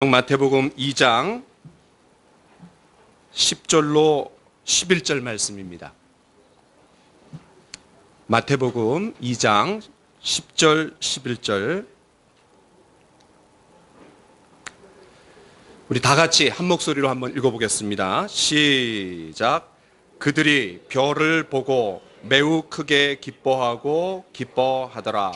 마태복음 2장 10절로 11절 말씀입니다. 마태복음 2장 10절 11절 우리 다 같이 한 목소리로 한번 읽어보겠습니다. 시작. 그들이 별을 보고 매우 크게 기뻐하고 기뻐하더라.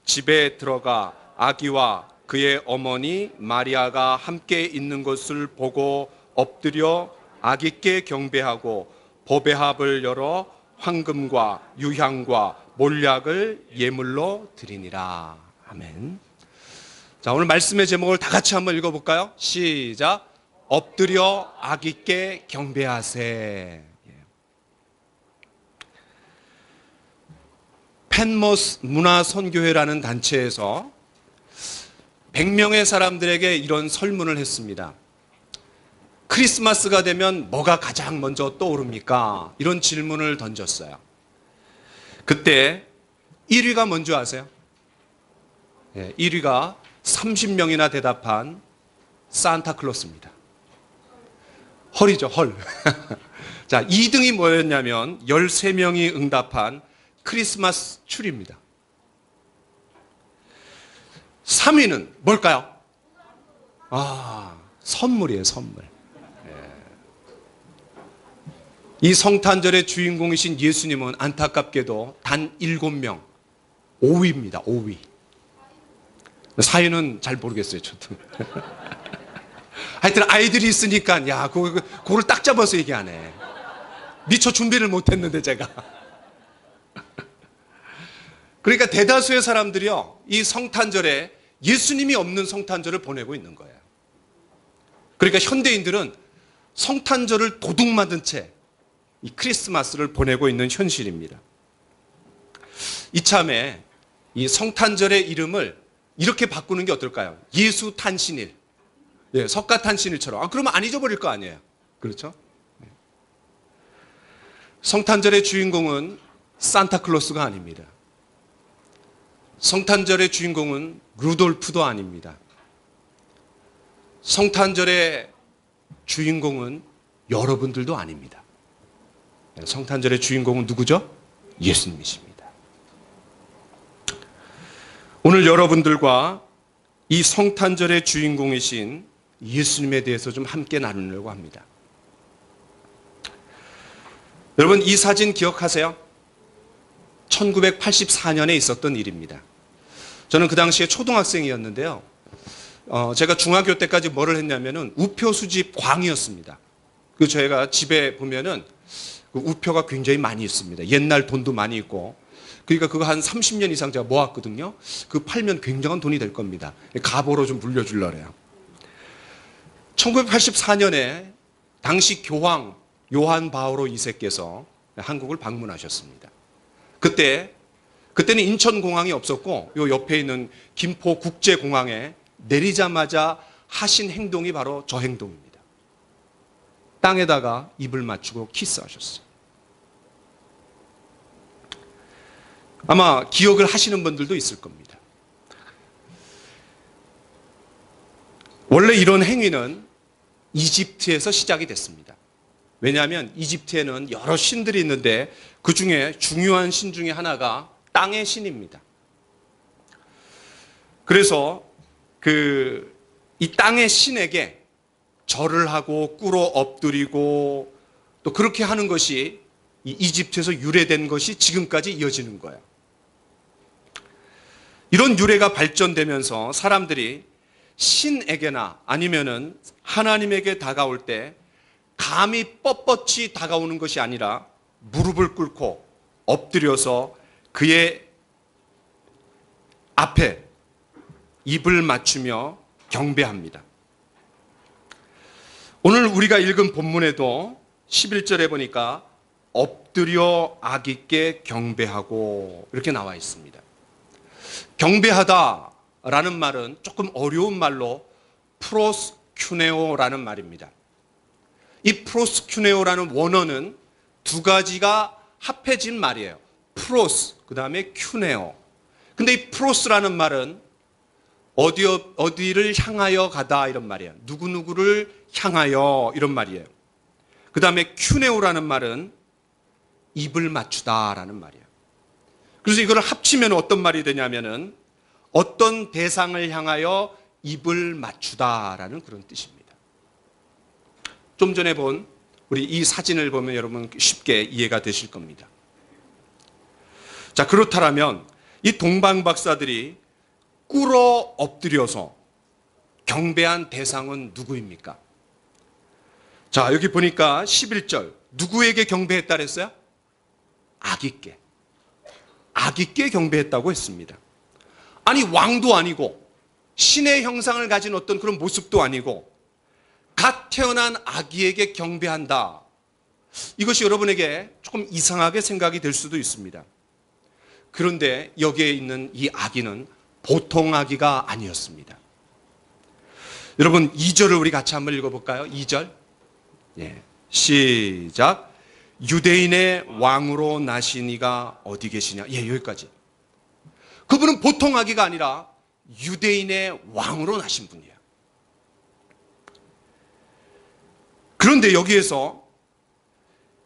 집에 들어가 아기와 그의 어머니 마리아가 함께 있는 것을 보고 엎드려 아기께 경배하고 보배합을 열어 황금과 유향과 몰약을 예물로 드리니라. 아멘. 자, 오늘 말씀의 제목을 다 같이 한번 읽어볼까요? 시작. 엎드려 아기께 경배하세. 펜머스 문화선교회라는 단체에서 100명의 사람들에게 이런 설문을 했습니다. 크리스마스가 되면 뭐가 가장 먼저 떠오릅니까? 이런 질문을 던졌어요. 그때 1위가 뭔지 아세요? 1위가 30명이나 대답한 산타클로스입니다. 헐이죠, 헐. 자, 2등이 뭐였냐면 13명이 응답한 크리스마스 트리입니다. 3위는 뭘까요? 선물이에요, 선물. 이 성탄절의 주인공이신 예수님은 안타깝게도 단 7명, 5위입니다, 5위. 4위는 잘 모르겠어요, 저도. 하여튼 아이들이 있으니까, 야, 그걸 딱 잡아서 얘기하네. 미처 준비를 못 했는데, 제가. 그러니까 대다수의 사람들이요, 이 성탄절에 예수님이 없는 성탄절을 보내고 있는 거예요. 그러니까 현대인들은 성탄절을 도둑 맞은 채 이 크리스마스를 보내고 있는 현실입니다. 이참에 이 성탄절의 이름을 이렇게 바꾸는 게 어떨까요? 예수 탄신일, 석가 탄신일처럼. 그러면 안 잊어버릴 거 아니에요. 그렇죠? 성탄절의 주인공은 산타클로스가 아닙니다. 성탄절의 주인공은 루돌프도 아닙니다. 성탄절의 주인공은 여러분들도 아닙니다. 성탄절의 주인공은 누구죠? 예수님이십니다. 오늘 여러분들과 이 성탄절의 주인공이신 예수님에 대해서 좀 함께 나누려고 합니다. 여러분, 이 사진 기억하세요? 1984년에 있었던 일입니다. 저는 그 당시에 초등학생이었는데요. 제가 중학교 때까지 뭐를 했냐면은 우표 수집 광이었습니다. 그 저희가 집에 보면은 그 우표가 굉장히 많이 있습니다. 옛날 돈도 많이 있고. 그러니까 그거 한 30년 이상 제가 모았거든요. 그 팔면 굉장한 돈이 될 겁니다. 가보로 좀 물려주려고요. 1984년에 당시 교황 요한 바오로 2세께서 한국을 방문하셨습니다. 그때는 인천공항이 없었고 요 옆에 있는 김포국제공항에 내리자마자 하신 행동이 바로 저 행동입니다. 땅에다가 입을 맞추고 키스하셨어요. 아마 기억을 하시는 분들도 있을 겁니다. 원래 이런 행위는 이집트에서 시작이 됐습니다. 왜냐하면 이집트에는 여러 신들이 있는데 그 중에 중요한 신 중에 하나가 땅의 신입니다. 그래서 이 땅의 신에게 절을 하고 꿇어 엎드리고 또 그렇게 하는 것이 이 이집트에서 유래된 것이 지금까지 이어지는 거예요. 이런 유래가 발전되면서 사람들이 신에게나 아니면은 하나님에게 다가올 때 감히 뻣뻣이 다가오는 것이 아니라 무릎을 꿇고 엎드려서 그의 앞에 입을 맞추며 경배합니다. 오늘 우리가 읽은 본문에도 11절에 보니까 엎드려 아기께 경배하고 이렇게 나와 있습니다. 경배하다라는 말은 조금 어려운 말로 프로스큐네오라는 말입니다. 이 프로스큐네오라는 원어는 두 가지가 합해진 말이에요. 프로스, 그 다음에 큐네오. 근데 이 프로스라는 말은 어디를 향하여 가다 이런 말이에요. 누구누구를 향하여 이런 말이에요. 그 다음에 큐네오라는 말은 입을 맞추다라는 말이에요. 그래서 이걸 합치면 어떤 말이 되냐면은 어떤 대상을 향하여 입을 맞추다라는 그런 뜻입니다. 좀 전에 본 우리 이 사진을 보면 여러분 쉽게 이해가 되실 겁니다. 자, 그렇다면 이 동방 박사들이 꿇어 엎드려서 경배한 대상은 누구입니까? 자, 여기 보니까 11절 누구에게 경배했다 그랬어요? 아기께. 아기께 경배했다고 했습니다. 아니, 왕도 아니고 신의 형상을 가진 어떤 그런 모습도 아니고 갓 태어난 아기에게 경배한다. 이것이 여러분에게 조금 이상하게 생각이 될 수도 있습니다. 그런데 여기에 있는 이 아기는 보통 아기가 아니었습니다. 여러분 2절을 우리 같이 한번 읽어볼까요? 2절. 예, 시작. 유대인의 왕으로 나신 이가 어디 계시냐. 예, 여기까지. 그분은 보통 아기가 아니라 유대인의 왕으로 나신 분이에요. 그런데 여기에서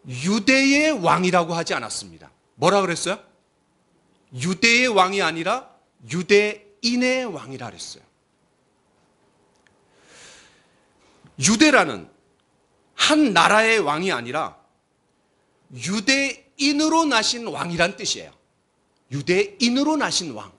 유대의 왕이라고 하지 않았습니다. 뭐라 그랬어요? 유대의 왕이 아니라 유대인의 왕이라 그랬어요. 유대라는 한 나라의 왕이 아니라 유대인으로 나신 왕이란 뜻이에요. 유대인으로 나신 왕.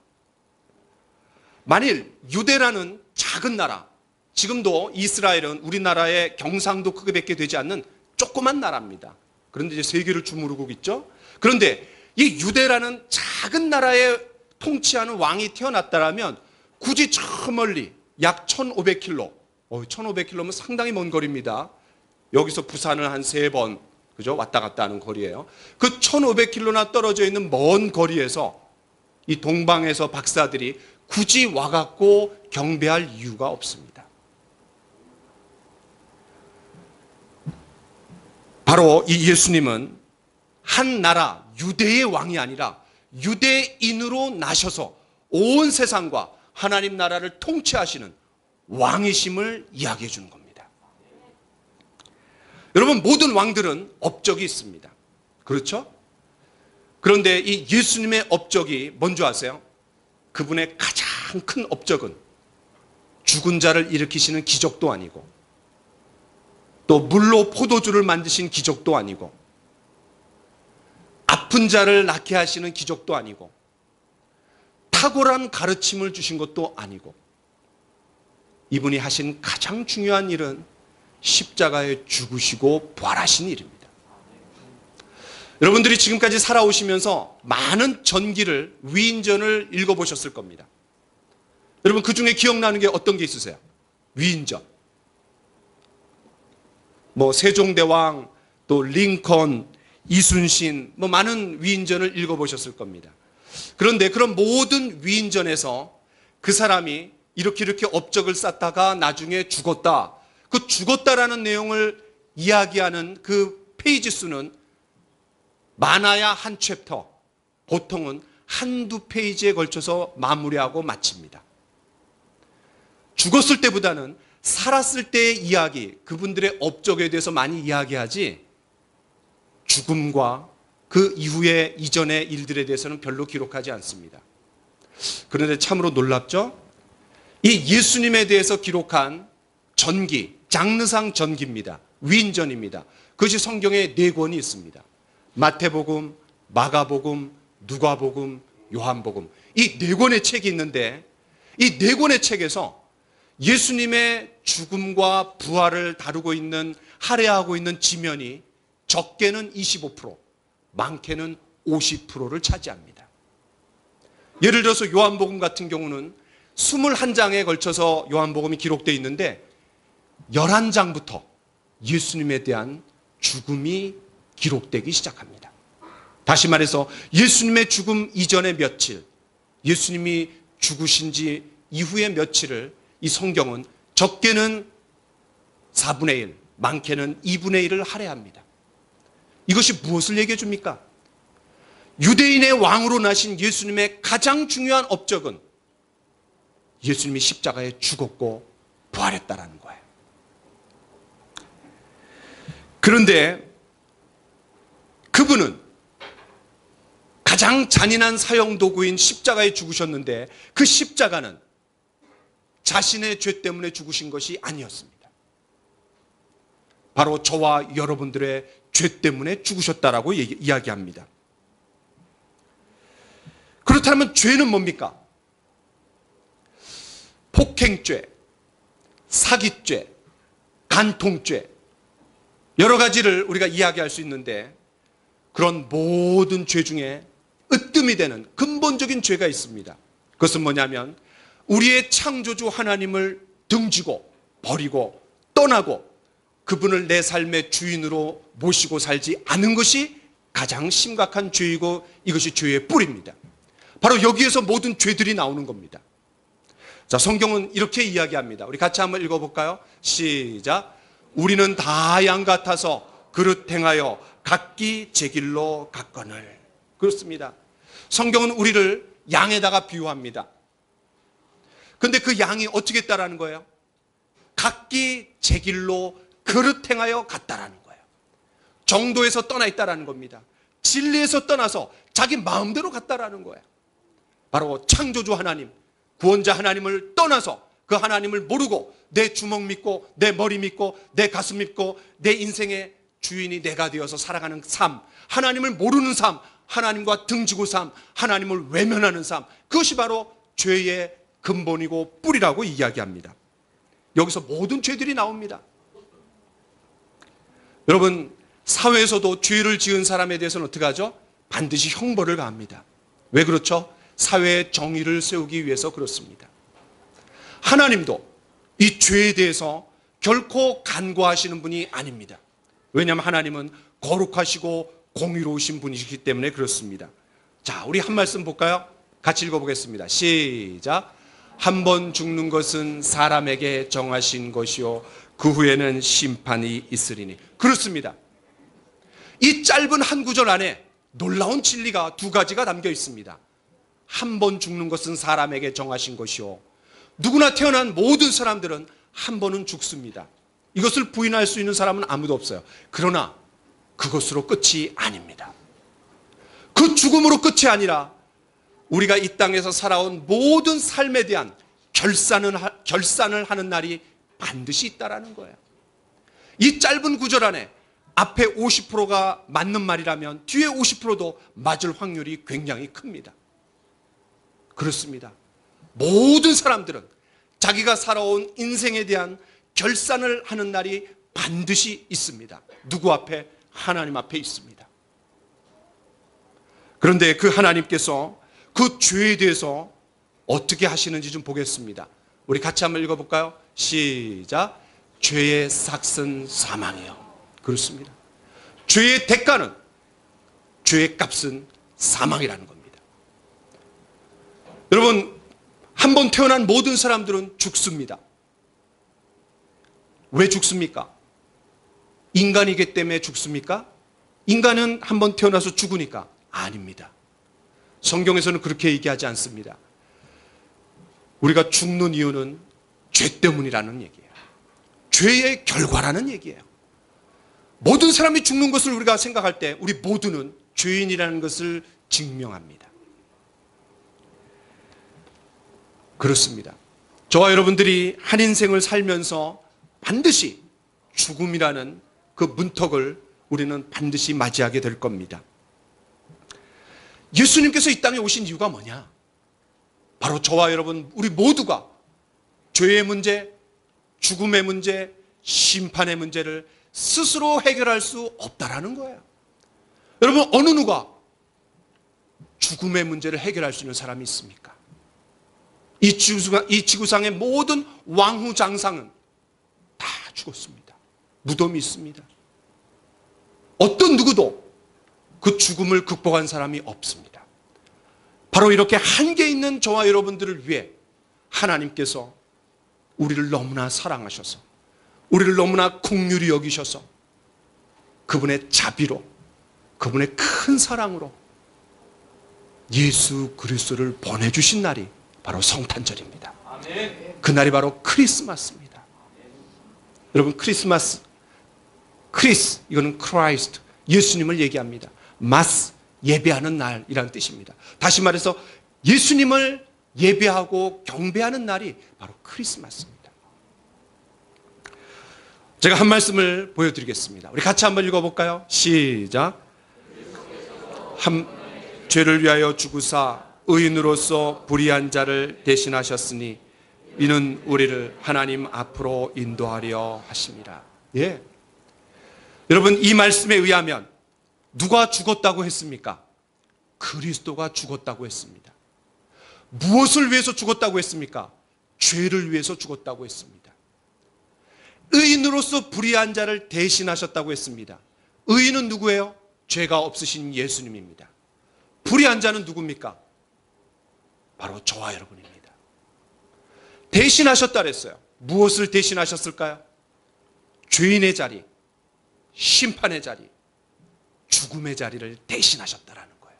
만일 유대라는 작은 나라, 지금도 이스라엘은 우리나라의 경상도 크기밖에 되지 않는 조그만 나라입니다. 그런데 이제 세계를 주무르고 있죠. 그런데 이 유대라는 작은 나라에 통치하는 왕이 태어났다면 굳이 저 멀리 약 1500km, 1500km면 상당히 먼 거리입니다. 여기서 부산을 한 3번 그죠? 왔다 갔다 하는 거리예요. 그 1500km나 떨어져 있는 먼 거리에서 이 동방에서 박사들이 굳이 와갖고 경배할 이유가 없습니다. 바로 이 예수님은 한 나라 유대의 왕이 아니라 유대인으로 나셔서 온 세상과 하나님 나라를 통치하시는 왕이심을 이야기해 주는 겁니다. 여러분, 모든 왕들은 업적이 있습니다. 그렇죠? 그런데 이 예수님의 업적이 뭔지 아세요? 그분의 가장 큰 업적은 죽은 자를 일으키시는 기적도 아니고 또 물로 포도주를 만드신 기적도 아니고 아픈 자를 낫게 하시는 기적도 아니고 탁월한 가르침을 주신 것도 아니고 이분이 하신 가장 중요한 일은 십자가에 죽으시고 부활하신 일입니다. 여러분들이 지금까지 살아오시면서 많은 전기를, 위인전을 읽어보셨을 겁니다. 여러분 그 중에 기억나는 게 어떤 게 있으세요? 위인전. 뭐 세종대왕, 또 링컨, 이순신, 뭐 많은 위인전을 읽어보셨을 겁니다. 그런데 그런 모든 위인전에서 그 사람이 이렇게 업적을 쌓다가 나중에 죽었다. 그 죽었다라는 내용을 이야기하는 그 페이지 수는 많아야 한 챕터, 보통은 한두 페이지에 걸쳐서 마무리하고 마칩니다. 죽었을 때보다는 살았을 때의 이야기, 그분들의 업적에 대해서 많이 이야기하지 죽음과 그 이후의 이전의 일들에 대해서는 별로 기록하지 않습니다. 그런데 참으로 놀랍죠? 이 예수님에 대해서 기록한 전기, 장르상 전기입니다. 위인전입니다. 그것이 성경에 4권이 있습니다. 마태복음, 마가복음, 누가복음, 요한복음. 이 4권의 책이 있는데 이 4권의 책에서 예수님의 죽음과 부활을 다루고 있는, 할애하고 있는 지면이 적게는 25%, 많게는 50%를 차지합니다. 예를 들어서 요한복음 같은 경우는 21장에 걸쳐서 요한복음이 기록되어 있는데 11장부터 예수님에 대한 죽음이 기록되기 시작합니다. 다시 말해서 예수님의 죽음 이전의 며칠, 예수님이 죽으신 지 이후의 며칠을 이 성경은 적게는 4분의 1, 많게는 2분의 1을 할애합니다. 이것이 무엇을 얘기해 줍니까? 유대인의 왕으로 나신 예수님의 가장 중요한 업적은 예수님이 십자가에 죽었고 부활했다라는 거예요. 그런데 그분은 가장 잔인한 사형도구인 십자가에 죽으셨는데 그 십자가는 자신의 죄 때문에 죽으신 것이 아니었습니다. 바로 저와 여러분들의 죄 때문에 죽으셨다라고 이야기합니다. 그렇다면 죄는 뭡니까? 폭행죄, 사기죄, 간통죄, 여러 가지를 우리가 이야기할 수 있는데 그런 모든 죄 중에 으뜸이 되는 근본적인 죄가 있습니다. 그것은 뭐냐면 우리의 창조주 하나님을 등지고 버리고 떠나고 그분을 내 삶의 주인으로 모시고 살지 않은 것이 가장 심각한 죄이고 이것이 죄의 뿌리입니다. 바로 여기에서 모든 죄들이 나오는 겁니다. 자, 성경은 이렇게 이야기합니다. 우리 같이 한번 읽어볼까요? 시작. 우리는 다 양 같아서 그릇 행하여 각기 제 길로 갔거늘. 그렇습니다. 성경은 우리를 양에다가 비유합니다. 근데 그 양이 어떻게 했다라는 거예요? 각기 제 길로 그릇 행하여 갔다라는 거예요. 정도에서 떠나 있다라는 겁니다. 진리에서 떠나서 자기 마음대로 갔다라는 거예요. 바로 창조주 하나님, 구원자 하나님을 떠나서 그 하나님을 모르고 내 주먹 믿고 내 머리 믿고 내 가슴 믿고 내 인생의 주인이 내가 되어서 살아가는 삶, 하나님을 모르는 삶, 하나님과 등지고 삶, 하나님을 외면하는 삶, 그것이 바로 죄의 근본이고 뿌리라고 이야기합니다. 여기서 모든 죄들이 나옵니다. 여러분, 사회에서도 죄를 지은 사람에 대해서는 어떻게 하죠? 반드시 형벌을 가합니다. 왜 그렇죠? 사회의 정의를 세우기 위해서 그렇습니다. 하나님도 이 죄에 대해서 결코 간과하시는 분이 아닙니다. 왜냐하면 하나님은 거룩하시고 공의로우신 분이시기 때문에 그렇습니다. 자, 우리 한 말씀 볼까요? 같이 읽어보겠습니다. 시작. 한 번 죽는 것은 사람에게 정하신 것이요 그 후에는 심판이 있으리니. 그렇습니다. 이 짧은 한 구절 안에 놀라운 진리가 두 가지가 담겨 있습니다. 한 번 죽는 것은 사람에게 정하신 것이요, 누구나 태어난 모든 사람들은 한 번은 죽습니다. 이것을 부인할 수 있는 사람은 아무도 없어요. 그러나 그것으로 끝이 아닙니다. 그 죽음으로 끝이 아니라 우리가 이 땅에서 살아온 모든 삶에 대한 결산을 하는 날이 반드시 있다라는 거예요. 이 짧은 구절 안에 앞에 50%가 맞는 말이라면 뒤에 50%도 맞을 확률이 굉장히 큽니다. 그렇습니다. 모든 사람들은 자기가 살아온 인생에 대한 결산을 하는 날이 반드시 있습니다. 누구 앞에? 하나님 앞에 있습니다. 그런데 그 하나님께서 그 죄에 대해서 어떻게 하시는지 좀 보겠습니다. 우리 같이 한번 읽어볼까요? 시작. 죄의 삭은 사망이요. 그렇습니다. 죄의 대가는, 죄의 값은 사망이라는 겁니다. 여러분, 한 번 태어난 모든 사람들은 죽습니다. 왜 죽습니까? 인간이기 때문에 죽습니까? 인간은 한 번 태어나서 죽으니까? 아닙니다. 성경에서는 그렇게 얘기하지 않습니다. 우리가 죽는 이유는 죄 때문이라는 얘기예요. 죄의 결과라는 얘기예요. 모든 사람이 죽는 것을 우리가 생각할 때 우리 모두는 죄인이라는 것을 증명합니다. 그렇습니다. 저와 여러분들이 한 인생을 살면서 반드시 죽음이라는 그 문턱을 우리는 반드시 맞이하게 될 겁니다. 예수님께서 이 땅에 오신 이유가 뭐냐? 바로 저와 여러분, 우리 모두가 죄의 문제, 죽음의 문제, 심판의 문제를 스스로 해결할 수 없다라는 거예요. 여러분, 어느 누가 죽음의 문제를 해결할 수 있는 사람이 있습니까? 이 지구상의 모든 왕후장상은 다 죽었습니다. 무덤이 있습니다. 어떤 누구도 그 죽음을 극복한 사람이 없습니다. 바로 이렇게 한계 있는 저와 여러분들을 위해 하나님께서 우리를 너무나 사랑하셔서, 우리를 너무나 긍휼히 여기셔서 그분의 자비로, 그분의 큰 사랑으로 예수 그리스도를 보내주신 날이 바로 성탄절입니다. 그날이 바로 크리스마스입니다. 여러분, 크리스마스, 크리스, 이거는 크라이스트, 예수님을 얘기합니다. 마스, 예배하는 날이라는 뜻입니다. 다시 말해서 예수님을 예배하고 경배하는 날이 바로 크리스마스입니다. 제가 한 말씀을 보여드리겠습니다. 우리 같이 한번 읽어볼까요? 시작. 죄를 위하여 죽으사 의인으로서 불의한 자를 대신하셨으니 이는 우리를 하나님 앞으로 인도하려 하심이라. 예. 여러분, 이 말씀에 의하면 누가 죽었다고 했습니까? 그리스도가 죽었다고 했습니다. 무엇을 위해서 죽었다고 했습니까? 죄를 위해서 죽었다고 했습니다. 의인으로서 불의한 자를 대신하셨다고 했습니다. 의인은 누구예요? 죄가 없으신 예수님입니다. 불의한 자는 누굽니까? 바로 저와 여러분입니다. 대신하셨다 그랬어요. 무엇을 대신하셨을까요? 죄인의 자리, 심판의 자리, 죽음의 자리를 대신하셨다라는 거예요.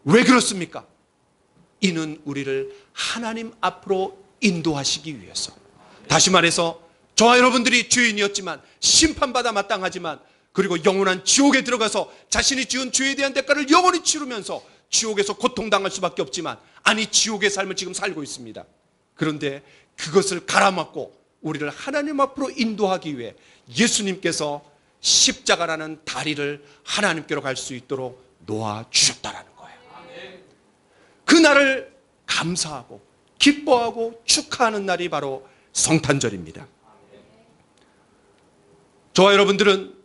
왜 그렇습니까? 이는 우리를 하나님 앞으로 인도하시기 위해서. 다시 말해서 저와 여러분들이 죄인이었지만 심판받아 마땅하지만 그리고 영원한 지옥에 들어가서 자신이 지은 죄에 대한 대가를 영원히 치르면서 지옥에서 고통당할 수밖에 없지만 아니 지옥의 삶을 지금 살고 있습니다. 그런데 그것을 갈아막고 우리를 하나님 앞으로 인도하기 위해 예수님께서 십자가라는 다리를 하나님께로 갈 수 있도록 놓아주셨다라는 거예요. 그 날을 감사하고 기뻐하고 축하하는 날이 바로 성탄절입니다. 저와 여러분들은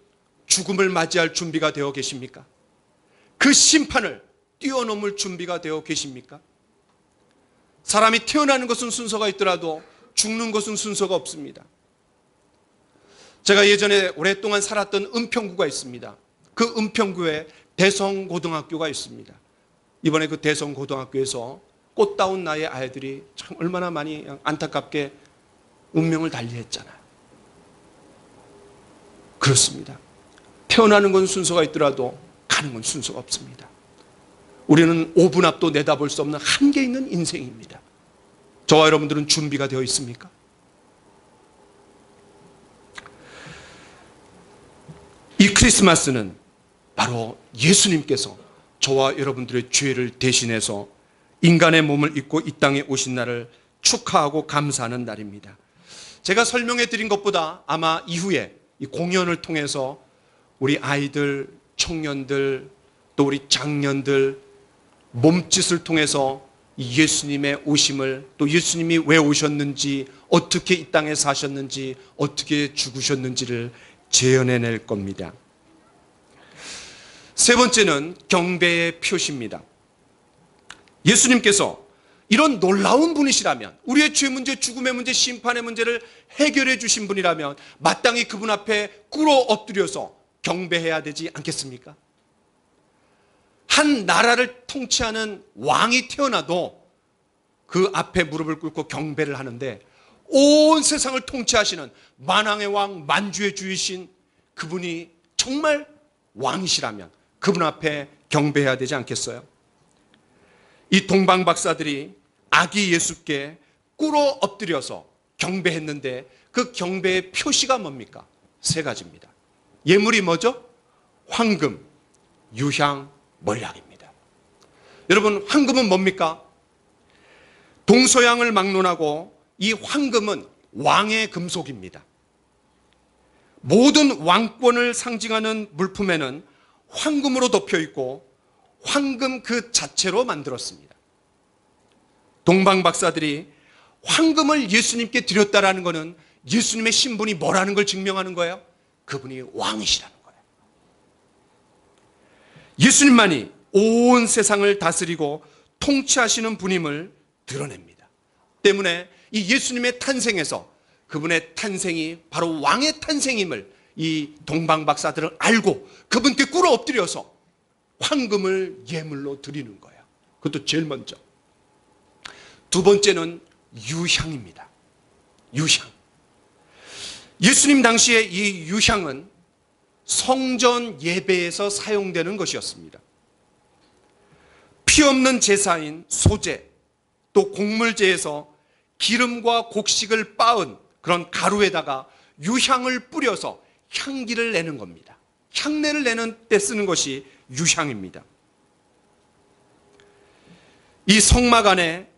죽음을 맞이할 준비가 되어 계십니까? 그 심판을 뛰어넘을 준비가 되어 계십니까? 사람이 태어나는 것은 순서가 있더라도 죽는 것은 순서가 없습니다. 제가 예전에 오랫동안 살았던 은평구가 있습니다. 그 은평구에 대성고등학교가 있습니다. 이번에 그 대성고등학교에서 꽃다운 나이의 아이들이 참 얼마나 많이 안타깝게 운명을 달리했잖아요. 그렇습니다. 태어나는 건 순서가 있더라도 가는 건 순서가 없습니다. 우리는 5분 앞도 내다볼 수 없는 한계 있는 인생입니다. 저와 여러분들은 준비가 되어 있습니까? 이 크리스마스는 바로 예수님께서 저와 여러분들의 죄를 대신해서 인간의 몸을 입고 이 땅에 오신 날을 축하하고 감사하는 날입니다. 제가 설명해 드린 것보다 아마 이후에 이 공연을 통해서 우리 아이들, 청년들, 또 우리 장년들 몸짓을 통해서 예수님의 오심을, 또 예수님이 왜 오셨는지, 어떻게 이 땅에 사셨는지, 어떻게 죽으셨는지를 재현해낼 겁니다. 세 번째는 경배의 표시입니다. 예수님께서 이런 놀라운 분이시라면, 우리의 죄 문제, 죽음의 문제, 심판의 문제를 해결해 주신 분이라면 마땅히 그분 앞에 꿇어 엎드려서 경배해야 되지 않겠습니까? 한 나라를 통치하는 왕이 태어나도 그 앞에 무릎을 꿇고 경배를 하는데, 온 세상을 통치하시는 만왕의 왕, 만주의 주이신 그분이 정말 왕이시라면 그분 앞에 경배해야 되지 않겠어요? 이 동방 박사들이 아기 예수께 꿇어 엎드려서 경배했는데 그 경배의 표시가 뭡니까? 세 가지입니다. 예물이 뭐죠? 황금, 유향, 몰약입니다. 여러분, 황금은 뭡니까? 동서양을 막론하고 이 황금은 왕의 금속입니다. 모든 왕권을 상징하는 물품에는 황금으로 덮여 있고 황금 그 자체로 만들었습니다. 동방 박사들이 황금을 예수님께 드렸다라는 것은 예수님의 신분이 뭐라는 걸 증명하는 거예요? 그분이 왕이시라는 거예요. 예수님만이 온 세상을 다스리고 통치하시는 분임을 드러냅니다. 때문에 이 예수님의 탄생에서 그분의 탄생이 바로 왕의 탄생임을 이 동방 박사들은 알고 그분께 꿇어 엎드려서 황금을 예물로 드리는 거예요. 그것도 제일 먼저. 두 번째는 유향입니다. 유향. 예수님 당시에 이 유향은 성전 예배에서 사용되는 것이었습니다. 피 없는 제사인 소제, 또 곡물제에서 기름과 곡식을 빻은 그런 가루에다가 유향을 뿌려서 향기를 내는 겁니다. 향내를 내는 때 쓰는 것이 유향입니다. 이 성막 안에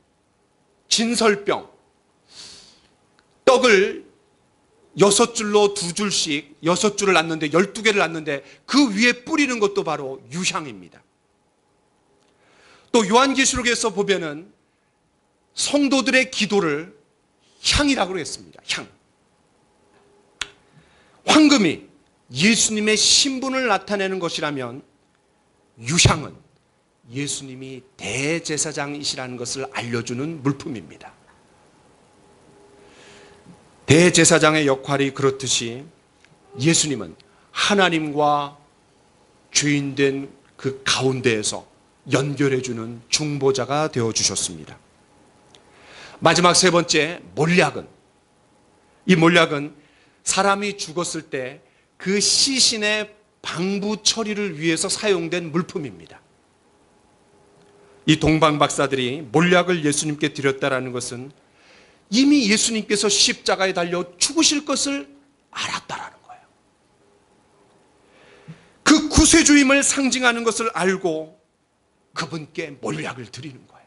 진설병, 떡을 6줄로 2줄씩 6줄을 놨는데 12개를 놨는데 그 위에 뿌리는 것도 바로 유향입니다. 또 요한계시록에서 보면은 성도들의 기도를 향이라고 했습니다. 향. 황금이 예수님의 신분을 나타내는 것이라면 유향은 예수님이 대제사장이시라는 것을 알려주는 물품입니다. 대제사장의 역할이 그렇듯이 예수님은 하나님과 죄인된 그 가운데에서 연결해주는 중보자가 되어주셨습니다. 마지막 세 번째, 몰약은, 이 몰약은 사람이 죽었을 때 그 시신의 방부 처리를 위해서 사용된 물품입니다. 이 동방 박사들이 몰약을 예수님께 드렸다라는 것은 이미 예수님께서 십자가에 달려 죽으실 것을 알았다라는 거예요. 그 구세주임을 상징하는 것을 알고 그분께 몰약을 드리는 거예요.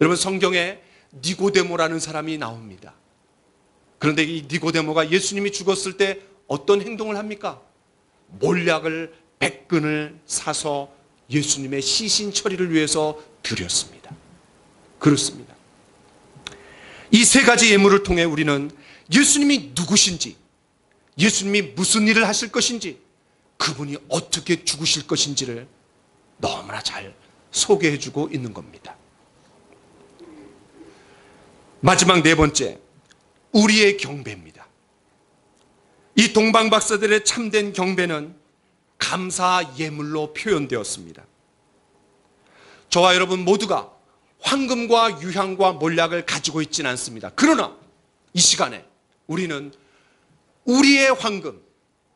여러분, 성경에 니고데모라는 사람이 나옵니다. 그런데 이 니고데모가 예수님이 죽었을 때 어떤 행동을 합니까? 몰약을 100근을 사서 예수님의 시신 처리를 위해서 드렸습니다. 그렇습니다. 이 세 가지 예물을 통해 우리는 예수님이 누구신지, 예수님이 무슨 일을 하실 것인지, 그분이 어떻게 죽으실 것인지를 너무나 잘 소개해주고 있는 겁니다. 마지막 네 번째, 우리의 경배입니다. 이 동방 박사들의 참된 경배는 감사 예물로 표현되었습니다. 저와 여러분 모두가 황금과 유향과 몰약을 가지고 있지는 않습니다. 그러나 이 시간에 우리는 우리의 황금,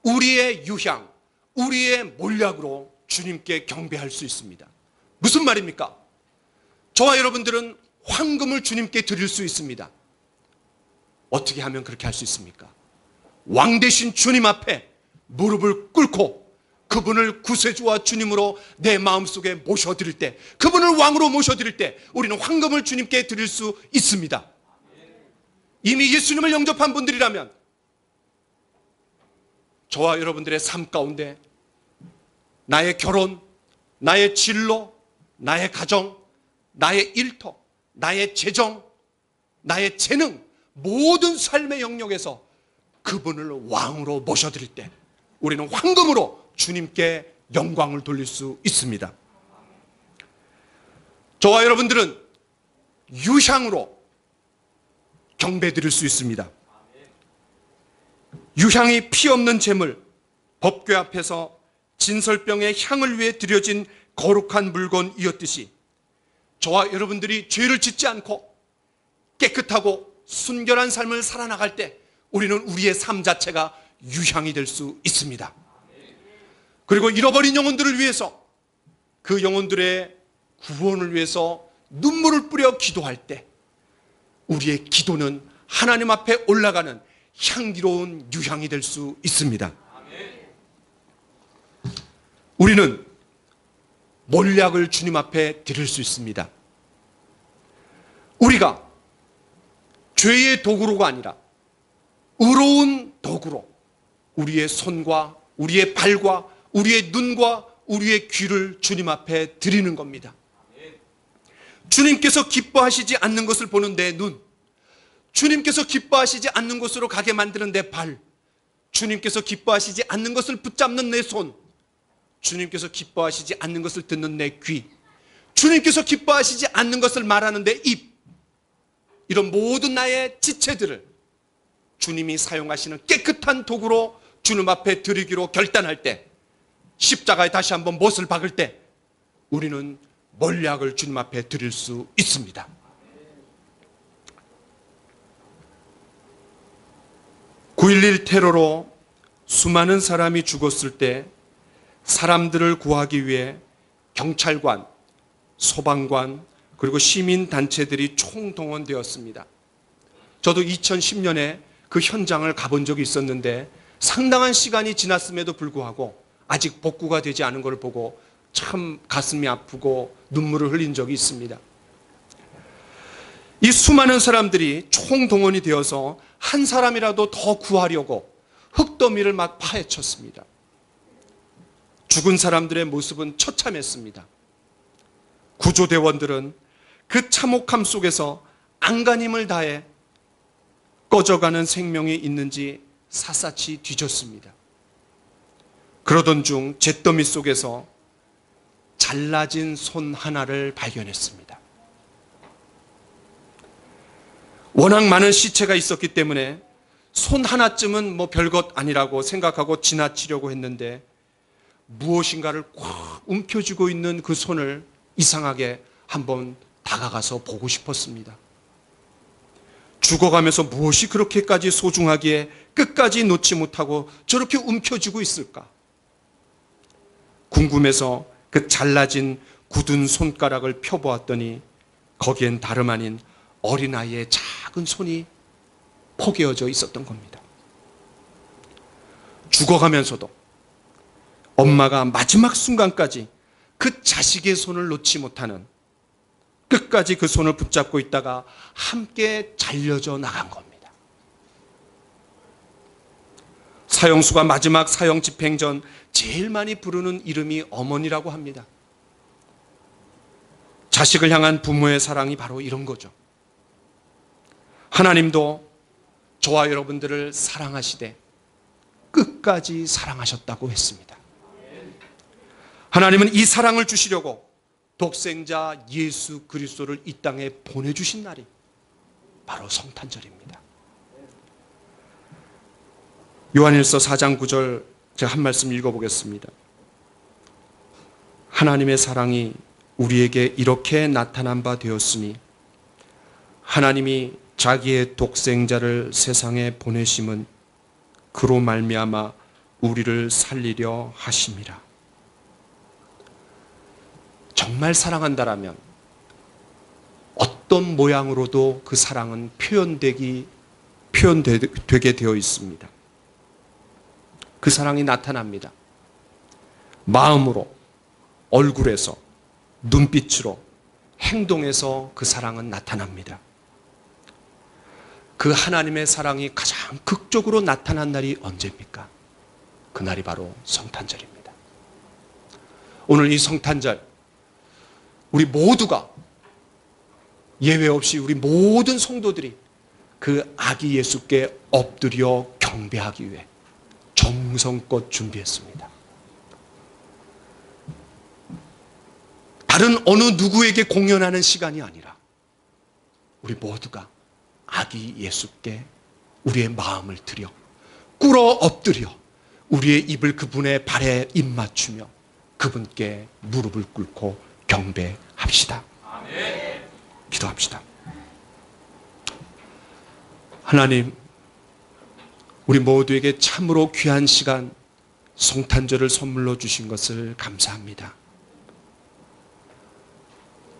우리의 유향, 우리의 몰약으로 주님께 경배할 수 있습니다. 무슨 말입니까? 저와 여러분들은 황금을 주님께 드릴 수 있습니다. 어떻게 하면 그렇게 할 수 있습니까? 왕 되신 주님 앞에 무릎을 꿇고 그분을 구세주와 주님으로 내 마음속에 모셔드릴 때, 그분을 왕으로 모셔드릴 때 우리는 황금을 주님께 드릴 수 있습니다. 이미 예수님을 영접한 분들이라면 저와 여러분들의 삶 가운데 나의 결혼, 나의 진로, 나의 가정, 나의 일터, 나의 재정, 나의 재능, 모든 삶의 영역에서 그분을 왕으로 모셔드릴 때 우리는 황금으로 주님께 영광을 돌릴 수 있습니다. 저와 여러분들은 유향으로 경배드릴 수 있습니다. 유향이 피 없는 제물, 법궤 앞에서 진설병의 향을 위해 드려진 거룩한 물건이었듯이 저와 여러분들이 죄를 짓지 않고 깨끗하고 순결한 삶을 살아나갈 때 우리는 우리의 삶 자체가 유향이 될 수 있습니다. 그리고 잃어버린 영혼들을 위해서, 그 영혼들의 구원을 위해서 눈물을 뿌려 기도할 때 우리의 기도는 하나님 앞에 올라가는 향기로운 유향이 될 수 있습니다. 우리는 몰약을 주님 앞에 드릴 수 있습니다. 우리가 죄의 도구로가 아니라 의로운 도구로 우리의 손과 우리의 발과 우리의 눈과 우리의 귀를 주님 앞에 드리는 겁니다. 주님께서 기뻐하시지 않는 것을 보는 내 눈, 주님께서 기뻐하시지 않는 곳으로 가게 만드는 내 발, 주님께서 기뻐하시지 않는 것을 붙잡는 내 손, 주님께서 기뻐하시지 않는 것을 듣는 내 귀, 주님께서 기뻐하시지 않는 것을 말하는 내 입, 이런 모든 나의 지체들을 주님이 사용하시는 깨끗한 도구로 주님 앞에 드리기로 결단할 때, 십자가에 다시 한번 못을 박을 때 우리는 몰약을 주님 앞에 드릴 수 있습니다. 9.11 테러로 수많은 사람이 죽었을 때 사람들을 구하기 위해 경찰관, 소방관, 그리고 시민단체들이 총동원되었습니다. 저도 2010년에 그 현장을 가본 적이 있었는데 상당한 시간이 지났음에도 불구하고 아직 복구가 되지 않은 걸 보고 참 가슴이 아프고 눈물을 흘린 적이 있습니다. 이 수많은 사람들이 총동원이 되어서 한 사람이라도 더 구하려고 흙더미를 막 파헤쳤습니다. 죽은 사람들의 모습은 처참했습니다. 구조대원들은 그 참혹함 속에서 안간힘을 다해 꺼져가는 생명이 있는지 샅샅이 뒤졌습니다. 그러던 중 잿더미 속에서 잘라진 손 하나를 발견했습니다. 워낙 많은 시체가 있었기 때문에 손 하나쯤은 뭐 별것 아니라고 생각하고 지나치려고 했는데 무엇인가를 꽉 움켜쥐고 있는 그 손을 이상하게 한번 다가가서 보고 싶었습니다. 죽어가면서 무엇이 그렇게까지 소중하기에 끝까지 놓지 못하고 저렇게 움켜쥐고 있을까? 궁금해서 그 잘라진 굳은 손가락을 펴보았더니 거기엔 다름 아닌 어린아이의 작은 손이 포개어져 있었던 겁니다. 죽어가면서도 엄마가 마지막 순간까지 그 자식의 손을 놓지 못하는, 끝까지 그 손을 붙잡고 있다가 함께 잘려져 나간 겁니다. 사형수가 마지막 사형 집행 전 제일 많이 부르는 이름이 어머니라고 합니다. 자식을 향한 부모의 사랑이 바로 이런 거죠. 하나님도 저와 여러분들을 사랑하시되 끝까지 사랑하셨다고 했습니다. 하나님은 이 사랑을 주시려고 독생자 예수 그리스도를 이 땅에 보내주신 날이 바로 성탄절입니다. 요한일서 4장 9절 제가 한 말씀 읽어보겠습니다. 하나님의 사랑이 우리에게 이렇게 나타난 바 되었으니 하나님이 자기의 독생자를 세상에 보내심은 그로 말미암아 우리를 살리려 하심이라. 정말 사랑한다라면 어떤 모양으로도 그 사랑은 표현되게 되어 있습니다. 그 사랑이 나타납니다. 마음으로, 얼굴에서, 눈빛으로, 행동에서 그 사랑은 나타납니다. 그 하나님의 사랑이 가장 극적으로 나타난 날이 언제입니까? 그날이 바로 성탄절입니다. 오늘 이 성탄절 우리 모두가 예외 없이 우리 모든 성도들이 그 아기 예수께 엎드려 경배하기 위해 정성껏 준비했습니다. 다른 어느 누구에게 공연하는 시간이 아니라 우리 모두가 아기 예수께 우리의 마음을 드려 꿇어 엎드려 우리의 입을 그분의 발에 입 맞추며 그분께 무릎을 꿇고 경배합시다. 아멘. 기도합시다. 하나님, 우리 모두에게 참으로 귀한 시간 성탄절을 선물로 주신 것을 감사합니다.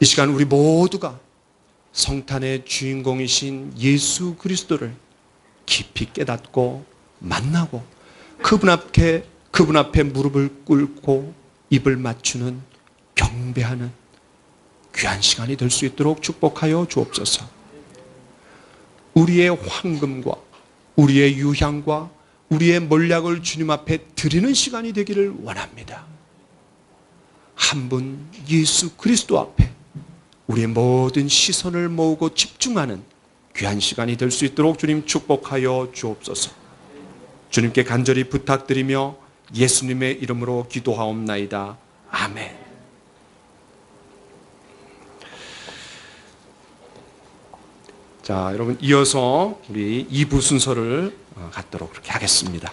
이 시간 우리 모두가 성탄의 주인공이신 예수 그리스도를 깊이 깨닫고 만나고 그분 앞에 무릎을 꿇고 입을 맞추는 경배하는 귀한 시간이 될 수 있도록 축복하여 주옵소서. 우리의 황금과 우리의 유향과 우리의 몰약을 주님 앞에 드리는 시간이 되기를 원합니다. 한 분 예수 그리스도 앞에 우리의 모든 시선을 모으고 집중하는 귀한 시간이 될 수 있도록 주님 축복하여 주옵소서. 주님께 간절히 부탁드리며 예수님의 이름으로 기도하옵나이다. 아멘. 자, 여러분 이어서 우리 2부 순서를 갖도록 그렇게 하겠습니다.